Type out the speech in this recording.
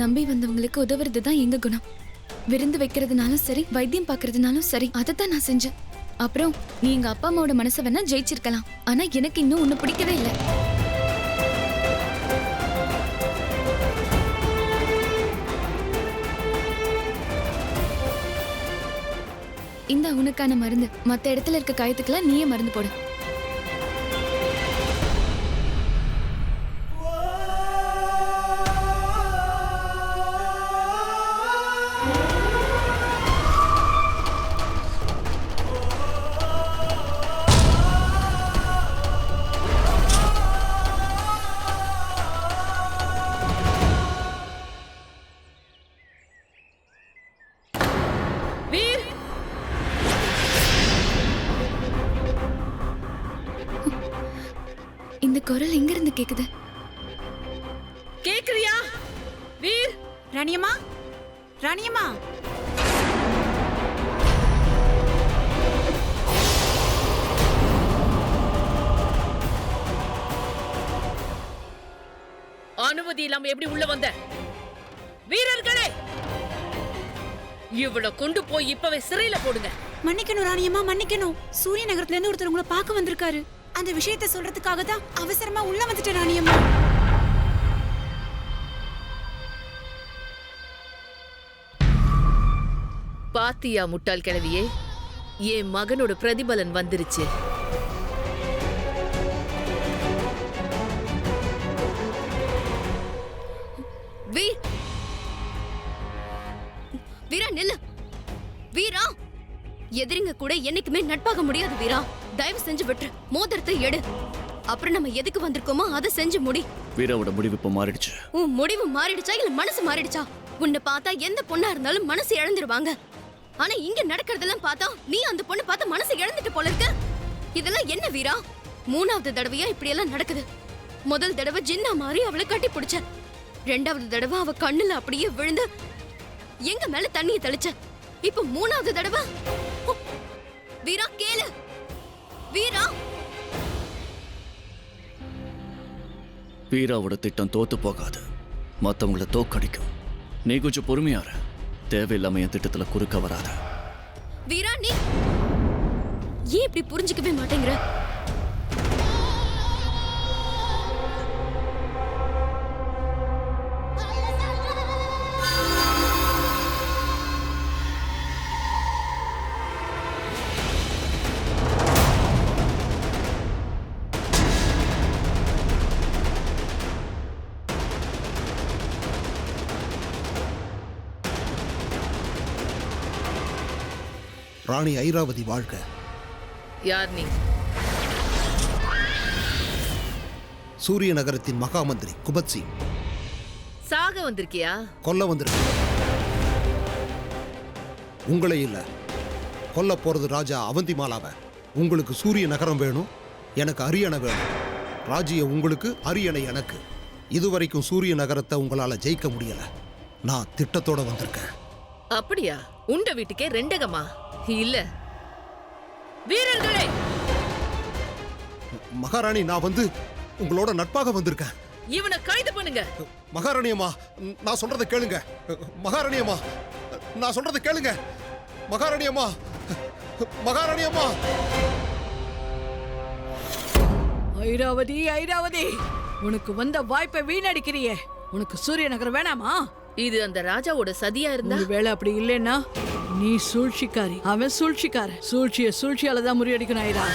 நம்பி வந்தவங்களுக்கு உதவுறது தான் எங்க குணம். விருந்து வைக்கிறதுனாலும் சரி, வைத்தியம் பாக்குறதுனாலும் சரி, அதைத்தான் நான் செஞ்சேன். அப்புறம் நீ எங்க அப்பா அம்மாவோட மனசை வேணா ஜெயிச்சிருக்கலாம், ஆனா எனக்கு இன்னும் ஒண்ணு பிடிக்கவே இல்லை. இந்த உனக்கான மருந்து. மத்த இடத்துல இருக்க காயத்துக்கெல்லாம் நீயே மருந்து போடு. இந்த குரல் எங்க இருந்து கேக்குது? கேக்குறியா வீர்? ராணியம்மா, ராணியம்மா. அனுமதி இல்லாம எப்படி உள்ள வந்த? வீரர்களே, இவள கொண்டு போய் இப்பவே சிறையில போடுங்க. மன்னிக்கணும் ராணியம்மா, மன்னிக்கணும். சூரிய நகரத்துல இருந்து ஒருத்தர் உங்களை பார்க்க வந்திருக்காரு. அந்த விஷயத்தை சொல்றதுக்காக தான் அவசரமா உள்ள வந்துட்டேன் ராணியம்மா. பாத்தியா முட்டாள் கிழவியே, என் மகனோட பிரதிபலன் வந்துருச்சு. வீரா நில்லு. வீரா, எதிரிங்க கூட என்னைக்குமே நட்பாக முடியாது வீரா. தயவு செஞ்சு விட்டுரு. மோதிரத்தை எடு. அப்புறம் நம்ம எதுக்கு வந்திருக்கோமோ அதை செஞ்சு முடி. வீராவோட முடிவு இப்ப மாறிடுச்சு. உன் முடிவு மாறிடுச்சா இல்ல மனசு மாறிடுச்சா? உன்னை பார்த்தா எந்த பொண்ணா இருந்தாலும் மனசு இழந்துருவாங்க. ஆனா இங்க நடக்கிறதெல்லாம் பார்த்தா நீ அந்த பொண்ணு பார்த்து மனசு இழந்துட்டு போல இருக்க. இதெல்லாம் என்ன வீரா? 3வது தடவையா இப்படி எல்லாம் நடக்குது. முதல் தடவை ஜின்னா மாறி அவளை கட்டி பிடிச்ச. 2வது தடவை அவ கண்ணுல அப்படியே விழுந்து எங்க மேல தண்ணியை தெளிச்ச. இப்ப 3வது தடவை. வீரா கேளு. வீரா, வீராவோட திட்டம் தோத்து போகாது, மத்தவங்கள தோக்கடிக்கும். நீ கொஞ்சம் பொறுமையாரு. தேவையில்லாம என் திட்டத்துல குறுக்க வராத. வீரா, நீ ஏன் இப்படி புரிஞ்சுக்கவே மாட்டேங்கிற? ராணி ஐராவதி வாழ்க. யார் நீ? சூரிய நகரத்தின் மகாமந்திரி குபத் சிங். சாக வந்திருக்கியா? கொல்ல வந்திருக்க. உங்களே இல்ல, கொல்ல போறது ராஜா அவந்திமாலாவை. உங்களுக்கு சூரிய நகரம் வேணும், எனக்கு அரியணை வேணும். ராஜ்ய உங்களுக்கு, அரியணை எனக்கு. இதுவரைக்கும் சூரிய நகரத்தை உங்களால ஜெயிக்க முடியல. நான் திட்டத்தோட வந்திருக்கேன். அப்படியா? உண்ட வீட்டுக்கே ரெண்டகமா? இல்ல வீரர்களே. மகாராணி, நான் வந்து உங்களோட நட்பாக வந்திருக்கேன். இவனை கைது பண்ணுங்க. மகாராணி அம்மா, நான் சொல்றதை கேளுங்க. மகாராணி அம்மா, நான் சொல்றதை கேளுங்க. மகாராணி அம்மா, மகாராணி அம்மா. ஐராவதி, ஐராவதி, உனக்கு வந்த வாய்ப்பை வீணடிக்கிறியே. உனக்கு சூரிய நகரம் வேணாமா? இது அந்த ராஜாவோட சதியா இருந்தா? வேலை அப்படி இல்லைன்னா நீ சூழ்ச்சிக்காரி, அவன் சூழ்ச்சிக்கார. சூழ்ச்சியால தான் முறியடிக்கணும் ஐரா.